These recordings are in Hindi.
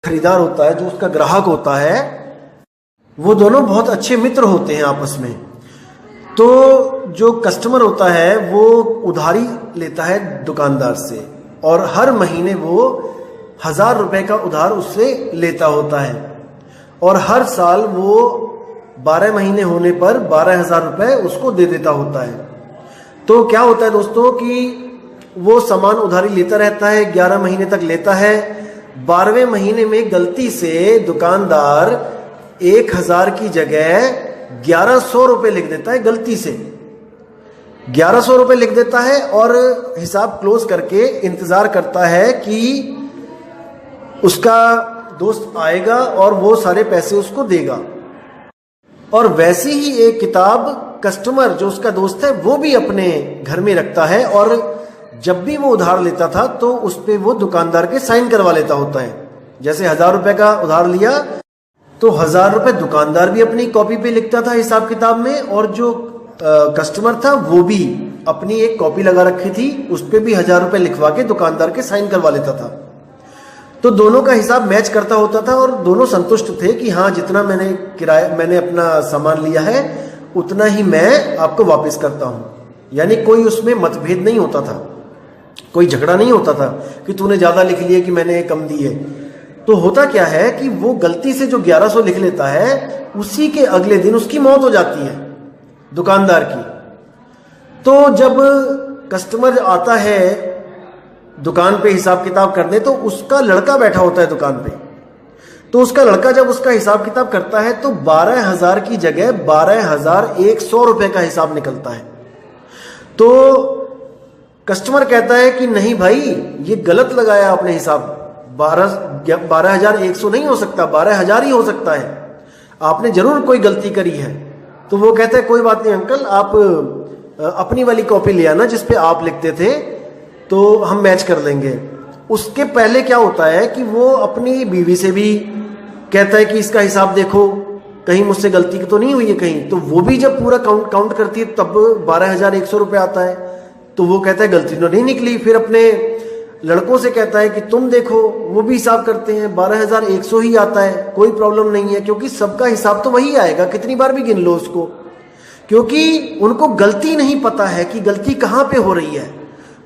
खरीदार होता है, जो उसका ग्राहक होता है, वो दोनों बहुत अच्छे मित्र होते हैं आपस में। तो जो कस्टमर होता है वो उधारी लेता है दुकानदार से और हर महीने वो 1000 रुपए का उधार उससे लेता होता है और हर साल वो 12 महीने होने पर 12,000 रुपए उसको दे देता होता है। तो क्या होता है दोस्तों कि वो सामान उधारी लेता रहता है, 11 महीने तक लेता है। 12वें महीने में गलती से दुकानदार 1000 की जगह 1100 रुपए लिख देता है, गलती से 1100 रुपए लिख देता है और हिसाब क्लोज करके इंतजार करता है कि उसका दोस्त आएगा और वो सारे पैसे उसको देगा। और वैसी ही एक किताब कस्टमर जो उसका दोस्त है वो भी अपने घर में रखता है और जब भी वो उधार लेता था तो उस पे वो दुकानदार के साइन करवा लेता होता है। जैसे 1000 रुपए का उधार लिया तो 1000 रुपए दुकानदार भी अपनी कॉपी पे लिखता था हिसाब किताब में और जो कस्टमर था वो भी अपनी एक कॉपी लगा रखी थी, उस पे भी 1000 रुपए लिखवा के दुकानदार के साइन करवा लेता था। तो दोनों का हिसाब मैच करता होता था और दोनों संतुष्ट थे कि हाँ, जितना मैंने अपना सामान लिया है उतना ही मैं आपको वापस करता हूं। यानी कोई उसमें मतभेद नहीं होता था, कोई झगड़ा नहीं होता था कि तूने ज्यादा लिख लिया कि मैंने कम दी है। तो होता क्या है कि वो गलती से जो 1100 लिख लेता है उसी के अगले दिन उसकी मौत हो जाती है दुकानदार की। तो जब कस्टमर आता है दुकान पे हिसाब किताब करने तो उसका लड़का बैठा होता है दुकान पे। तो उसका लड़का जब उसका हिसाब किताब करता है तो 12,000 की जगह 12,100 रुपए का हिसाब निकलता है। तो कस्टमर कहता है कि नहीं भाई, ये गलत लगाया आपने हिसाब, 12,100 नहीं हो सकता, 12,000 ही हो सकता है, आपने जरूर कोई गलती करी है। तो वो कहता है कोई बात नहीं अंकल, आप अपनी वाली कॉपी ले आना जिस पे आप लिखते थे, तो हम मैच कर लेंगे। उसके पहले क्या होता है कि वो अपनी बीवी से भी कहता है कि इसका हिसाब देखो, कहीं मुझसे गलती तो नहीं हुई है कहीं। तो वो भी जब पूरा काउंट करती है तब 12,100 रुपये आता है। तो वो कहता है गलती तो नहीं निकली। फिर अपने लड़कों से कहता है कि तुम देखो, वो भी हिसाब करते हैं, 12,100 ही आता है, कोई प्रॉब्लम नहीं है, क्योंकि सबका हिसाब तो वही आएगा, कितनी बार भी गिन लो उसको, क्योंकि उनको गलती नहीं पता है कि गलती कहाँ पे हो रही है,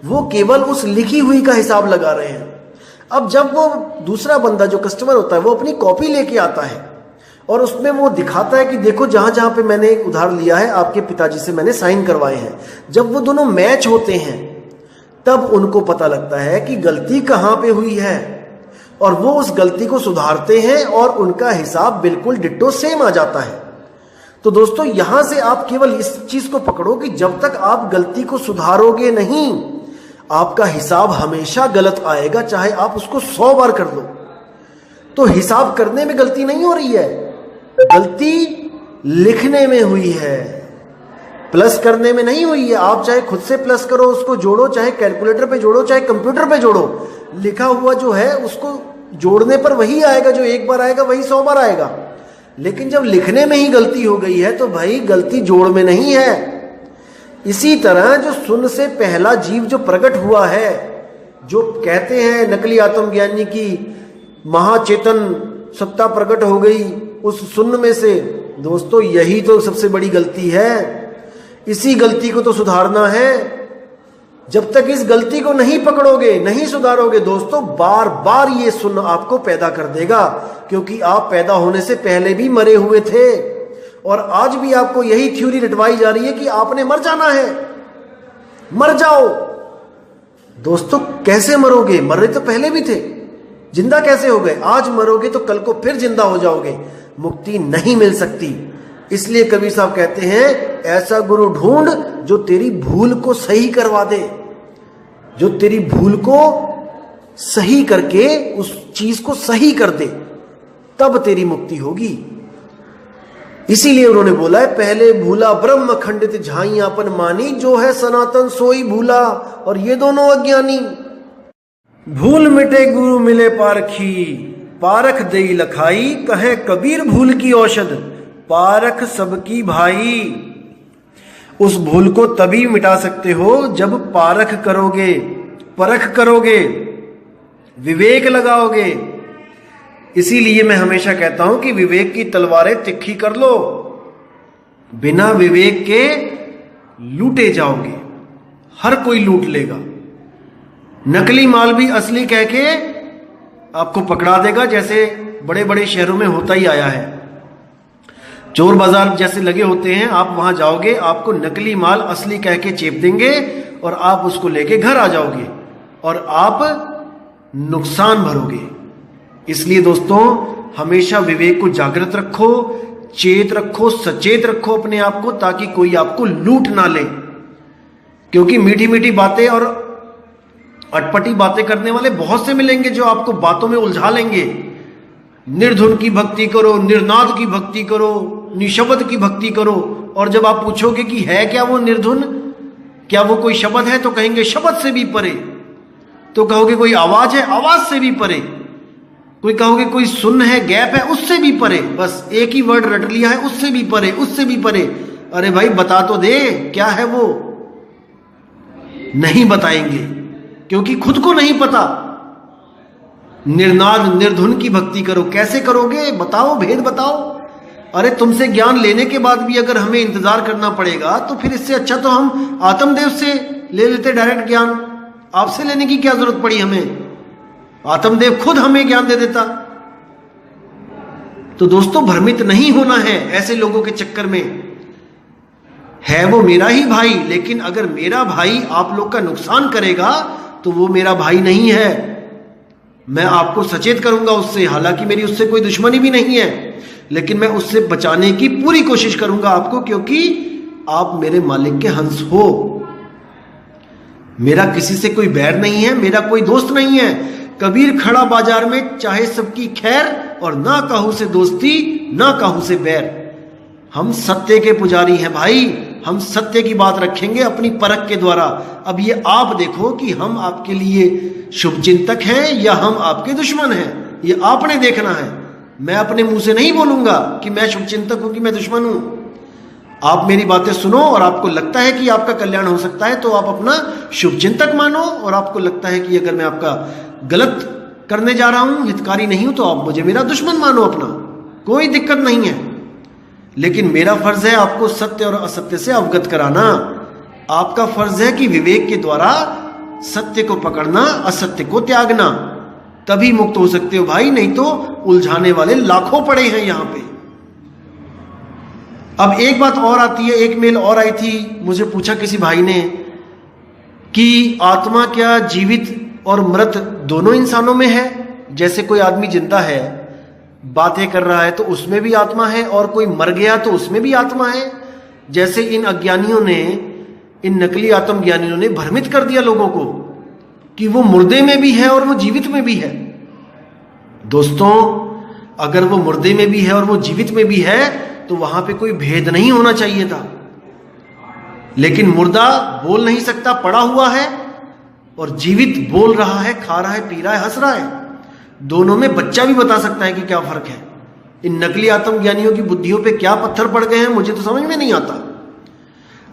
वो केवल उस लिखी हुई का हिसाब लगा रहे हैं। अब जब वो दूसरा बंदा जो कस्टमर होता है वो अपनी कॉपी लेके आता है और उसमें वो दिखाता है कि देखो जहां जहां पे मैंने उधार लिया है आपके पिताजी से मैंने साइन करवाए हैं, जब वो दोनों मैच होते हैं तब उनको पता लगता है कि गलती कहां पे हुई है और वो उस गलती को सुधारते हैं और उनका हिसाब बिल्कुल डिट्टो सेम आ जाता है। तो दोस्तों, यहां से आप केवल इस चीज को पकड़ो कि जब तक आप गलती को सुधारोगे नहीं, आपका हिसाब हमेशा गलत आएगा, चाहे आप उसको 100 बार कर दो। तो हिसाब करने में गलती नहीं हो रही है, गलती लिखने में हुई है, प्लस करने में नहीं हुई है। आप चाहे खुद से प्लस करो, उसको जोड़ो, चाहे कैलकुलेटर पे जोड़ो, चाहे कंप्यूटर पे जोड़ो, लिखा हुआ जो है उसको जोड़ने पर वही आएगा, जो एक बार आएगा वही 100 बार आएगा। लेकिन जब लिखने में ही गलती हो गई है तो भाई गलती जोड़ में नहीं है। इसी तरह जो शून्य से पहला जीव जो प्रकट हुआ है, जो कहते हैं नकली आत्मज्ञानी की महाचेतन सत्ता प्रकट हो गई उस शून्य में से, दोस्तों यही तो सबसे बड़ी गलती है। इसी गलती को तो सुधारना है। जब तक इस गलती को नहीं पकड़ोगे, नहीं सुधारोगे दोस्तों, बार बार ये शून्य आपको पैदा कर देगा, क्योंकि आप पैदा होने से पहले भी मरे हुए थे और आज भी आपको यही थ्योरी रटवाई जा रही है कि आपने मर जाना है, मर जाओ। दोस्तों कैसे मरोगे? मर रहे तो पहले भी थे, जिंदा कैसे हो गए? आज मरोगे तो कल को फिर जिंदा हो जाओगे, मुक्ति नहीं मिल सकती। इसलिए कबीर साहब कहते हैं ऐसा गुरु ढूंढ जो तेरी भूल को सही करवा दे, जो तेरी भूल को सही करके उस चीज को सही कर दे, तब तेरी मुक्ति होगी। इसीलिए उन्होंने बोला है पहले भूला ब्रह्म खंडित झाइयापन मानी, जो है सनातन सोई भूला और ये दोनों अज्ञानी। भूल मिटे गुरु मिले पारखी, पारख देई लखाई, कहे कबीर भूल की औषध, पारख सबकी भाई। उस भूल को तभी मिटा सकते हो जब पारख करोगे, परख करोगे, विवेक लगाओगे, इसीलिए मैं हमेशा कहता हूं कि विवेक की तलवारें तिखी कर लो, बिना विवेक के लूटे जाओगे, हर कोई लूट लेगा। नकली माल भी असली कह के आपको पकड़ा देगा, जैसे बड़े बड़े शहरों में होता ही आया है। चोर बाजार जैसे लगे होते हैं, आप वहां जाओगे, आपको नकली माल असली कह के चेप देंगे और आप उसको लेके घर आ जाओगे और आप नुकसान भरोगे। इसलिए दोस्तों, हमेशा विवेक को जागृत रखो, चेत रखो, सचेत रखो अपने आप को, ताकि कोई आपको लूट ना ले। क्योंकि मीठी मीठी बातें और अटपटी बातें करने वाले बहुत से मिलेंगे जो आपको बातों में उलझा लेंगे। निर्धुन की भक्ति करो, निर्नाद की भक्ति करो, निशब्द की भक्ति करो, और जब आप पूछोगे कि है क्या वो निर्धुन, क्या वो कोई शब्द है, तो कहेंगे शब्द से भी परे। तो कहोगे कोई आवाज है, आवाज से भी परे। कोई कहोगे कोई सुन है, गैप है, उससे भी परे। बस एक ही वर्ड रट लिया है, उससे भी परे, उससे भी परे। अरे भाई बता तो दे क्या है वो। नहीं बताएंगे क्योंकि खुद को नहीं पता। निर्नाद निर्धुन की भक्ति करो, कैसे करोगे बताओ, भेद बताओ। अरे तुमसे ज्ञान लेने के बाद भी अगर हमें इंतजार करना पड़ेगा तो फिर इससे अच्छा तो हम आत्मदेव से ले लेते डायरेक्ट ज्ञान। आपसे लेने की क्या जरूरत पड़ी हमें, आत्मदेव खुद हमें ज्ञान दे देता। तो दोस्तों, भ्रमित नहीं होना है ऐसे लोगों के चक्कर में। है वो मेरा ही भाई, लेकिन अगर मेरा भाई आप लोग का नुकसान करेगा तो वो मेरा भाई नहीं है। मैं आपको सचेत करूंगा उससे, हालांकि मेरी उससे कोई दुश्मनी भी नहीं है, लेकिन मैं उससे बचाने की पूरी कोशिश करूंगा आपको, क्योंकि आप मेरे मालिक के हंस हो। मेरा किसी से कोई बैर नहीं है, मेरा कोई दोस्त नहीं है। कबीर खड़ा बाजार में चाहे सबकी खैर, और ना काहू से दोस्ती ना काहू से बैर। हम सत्य के पुजारी हैं भाई, हम सत्य की बात रखेंगे अपनी परख के द्वारा। अब ये आप देखो कि हम आपके लिए शुभ चिंतक हैं या हम आपके दुश्मन हैं, ये आपने देखना है। मैं अपने मुंह से नहीं बोलूंगा कि मैं शुभ चिंतक हूं कि मैं दुश्मन हूं। आप मेरी बातें सुनो और आपको लगता है कि आपका कल्याण हो सकता है तो आप अपना शुभ चिंतक मानो, और आपको लगता है कि अगर मैं आपका गलत करने जा रहा हूं, हितकारी नहीं हूं, तो आप मुझे मेरा दुश्मन मानो अपना, कोई दिक्कत नहीं है। लेकिन मेरा फर्ज है आपको सत्य और असत्य से अवगत कराना। आपका फर्ज है कि विवेक के द्वारा सत्य को पकड़ना, असत्य को त्यागना, तभी मुक्त हो सकते हो भाई, नहीं तो उलझाने वाले लाखों पड़े हैं यहां पे। अब एक बात और आती है, एक मेल और आई थी, मुझे पूछा किसी भाई ने कि आत्मा क्या जीवित और मृत दोनों इंसानों में है? जैसे कोई आदमी जिंदा है, बातें कर रहा है, तो उसमें भी आत्मा है, और कोई मर गया तो उसमें भी आत्मा है। जैसे इन अज्ञानियों ने, इन नकली आत्मज्ञानियों ने भ्रमित कर दिया लोगों को कि वो मुर्दे में भी है और वो जीवित में भी है। दोस्तों, अगर वो मुर्दे में भी है और वो जीवित में भी है तो वहां पे कोई भेद नहीं होना चाहिए था। लेकिन मुर्दा बोल नहीं सकता, पड़ा हुआ है, और जीवित बोल रहा है, खा रहा है, पी रहा है, हंस रहा है। दोनों में बच्चा भी बता सकता है कि क्या फर्क है। इन नकली आत्मज्ञानियों की बुद्धियों पे क्या पत्थर पड़ गए हैं मुझे तो समझ में नहीं आता।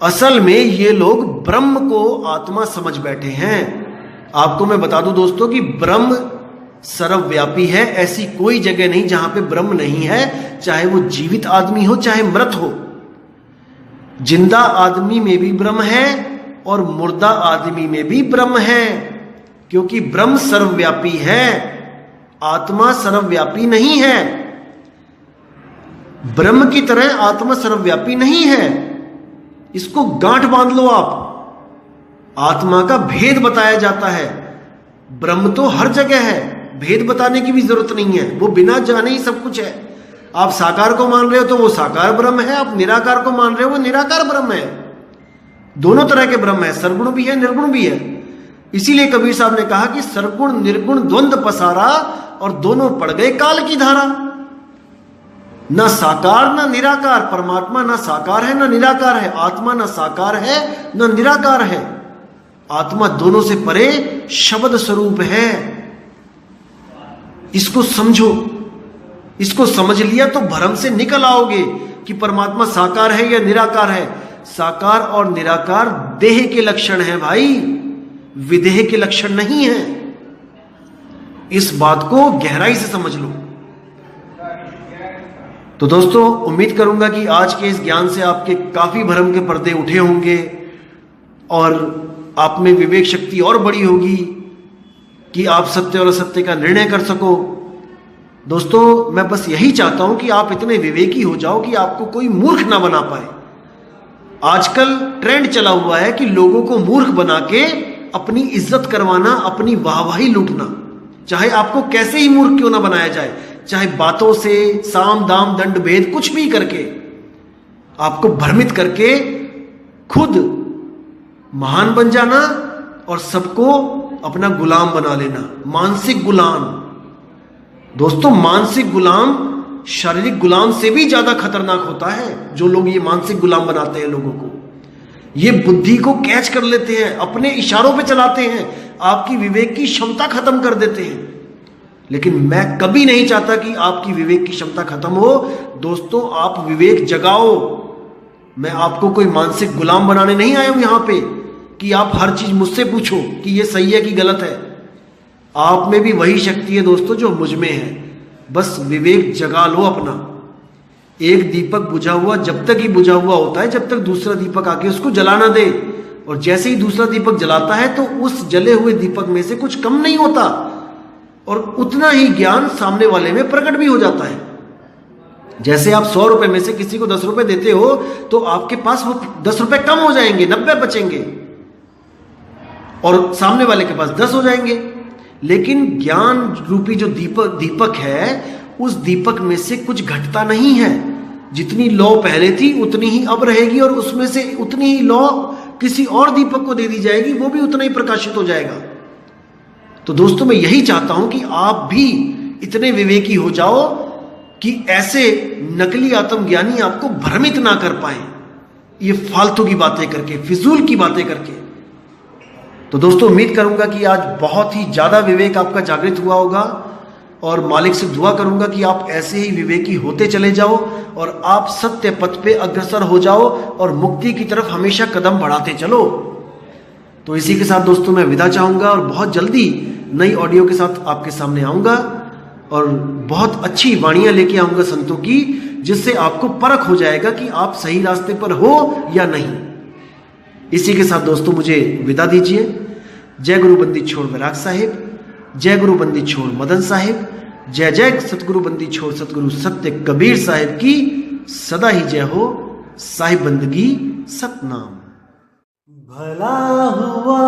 असल में ये लोग ब्रह्म को आत्मा समझ बैठे हैं। आपको मैं बता दूं दोस्तों कि ब्रह्म सर्वव्यापी है, ऐसी कोई जगह नहीं जहां पे ब्रह्म नहीं है, चाहे वो जीवित आदमी हो चाहे मृत हो। जिंदा आदमी में भी ब्रह्म है और मुर्दा आदमी में भी ब्रह्म है, क्योंकि ब्रह्म सर्वव्यापी है, आत्मा सर्वव्यापी नहीं है। ब्रह्म की तरह आत्मा सर्वव्यापी नहीं है, इसको गांठ बांध लो आप। आत्मा का भेद बताया जाता है, ब्रह्म तो हर जगह है, भेद बताने की भी जरूरत नहीं है, वो बिना जाने ही सब कुछ है। आप साकार को मान रहे हो तो वो साकार ब्रह्म है, आप निराकार को मान रहे हो वो निराकार ब्रह्म है। दोनों तरह के ब्रह्म है, सरगुण भी है, निर्गुण भी है। इसीलिए कबीर साहब ने कहा कि सरगुण निर्गुण द्वंद्व पसारा, और दोनों पड़ गए काल की धारा। ना साकार ना निराकार, परमात्मा ना साकार है ना निराकार है, आत्मा ना साकार है ना निराकार है। आत्मा दोनों से परे शब्द स्वरूप है। इसको समझो, इसको समझ लिया तो भ्रम से निकल आओगे कि परमात्मा साकार है या निराकार है। साकार और निराकार देह के लक्षण है भाई, विदेह के लक्षण नहीं है। इस बात को गहराई से समझ लो। तो दोस्तों उम्मीद करूंगा कि आज के इस ज्ञान से आपके काफी भरम के पर्दे उठे होंगे और आप में विवेक शक्ति और बड़ी होगी कि आप सत्य और असत्य का निर्णय कर सको। दोस्तों मैं बस यही चाहता हूं कि आप इतने विवेकी हो जाओ कि आपको कोई मूर्ख ना बना पाए। आजकल ट्रेंड चला हुआ है कि लोगों को मूर्ख बना के अपनी इज्जत करवाना, अपनी वाहवाही लूटना, चाहे आपको कैसे ही मूर्ख क्यों ना बनाया जाए, चाहे बातों से, साम दाम दंड भेद कुछ भी करके, आपको भ्रमित करके खुद महान बन जाना और सबको अपना गुलाम बना लेना। मानसिक गुलाम। दोस्तों मानसिक गुलाम शारीरिक गुलाम से भी ज्यादा खतरनाक होता है। जो लोग ये मानसिक गुलाम बनाते हैं लोगों को, ये बुद्धि को कैच कर लेते हैं, अपने इशारों पे चलाते हैं, आपकी विवेक की क्षमता खत्म कर देते हैं। लेकिन मैं कभी नहीं चाहता कि आपकी विवेक की क्षमता खत्म हो। दोस्तों आप विवेक जगाओ। मैं आपको कोई मानसिक गुलाम बनाने नहीं आया हूं यहां पे कि आप हर चीज मुझसे पूछो कि ये सही है कि गलत है। आप में भी वही शक्ति है दोस्तों जो मुझ में है। बस विवेक जगा लो अपना। एक दीपक बुझा हुआ जब तक ही बुझा हुआ होता है जब तक दूसरा दीपक आके उसको जला ना दे, और जैसे ही दूसरा दीपक जलाता है तो उस जले हुए दीपक में से कुछ कम नहीं होता और उतना ही ज्ञान सामने वाले में प्रकट भी हो जाता है। जैसे आप 100 रुपए में से किसी को 10 रुपए देते हो तो आपके पास वो 10 रुपए कम हो जाएंगे, 90 बचेंगे और सामने वाले के पास 10 हो जाएंगे। लेकिन ज्ञान रूपी जो दीपक है, उस दीपक में से कुछ घटता नहीं है। जितनी लौ पहले थी उतनी ही अब रहेगी और उसमें से उतनी ही लौ किसी और दीपक को दे दी जाएगी, वो भी उतना ही प्रकाशित हो जाएगा। तो दोस्तों मैं यही चाहता हूं कि आप भी इतने विवेकी हो जाओ कि ऐसे नकली आत्मज्ञानी आपको भ्रमित ना कर पाए ये फालतू की बातें करके, फिजूल की बातें करके। तो दोस्तों उम्मीद करूंगा कि आज बहुत ही ज्यादा विवेक आपका जागृत हुआ होगा और मालिक से दुआ करूंगा कि आप ऐसे ही विवेकी होते चले जाओ और आप सत्य पथ पे अग्रसर हो जाओ और मुक्ति की तरफ हमेशा कदम बढ़ाते चलो। तो इसी के साथ दोस्तों मैं विदा चाहूंगा और बहुत जल्दी नई ऑडियो के साथ आपके सामने आऊंगा और बहुत अच्छी वाणियां लेके आऊंगा संतों की, जिससे आपको परख हो जाएगा कि आप सही रास्ते पर हो या नहीं। इसी के साथ दोस्तों मुझे विदा दीजिए। जय गुरु बंदी छोड़ वैराग साहिब, जय गुरु बंदी छोड़ मदन साहिब, जय जय सतगुरु बंदी छोड़ सतगुरु सत्य कबीर साहिब की सदा ही जय हो। साहिब बंदगी सतनाम। भला हुआ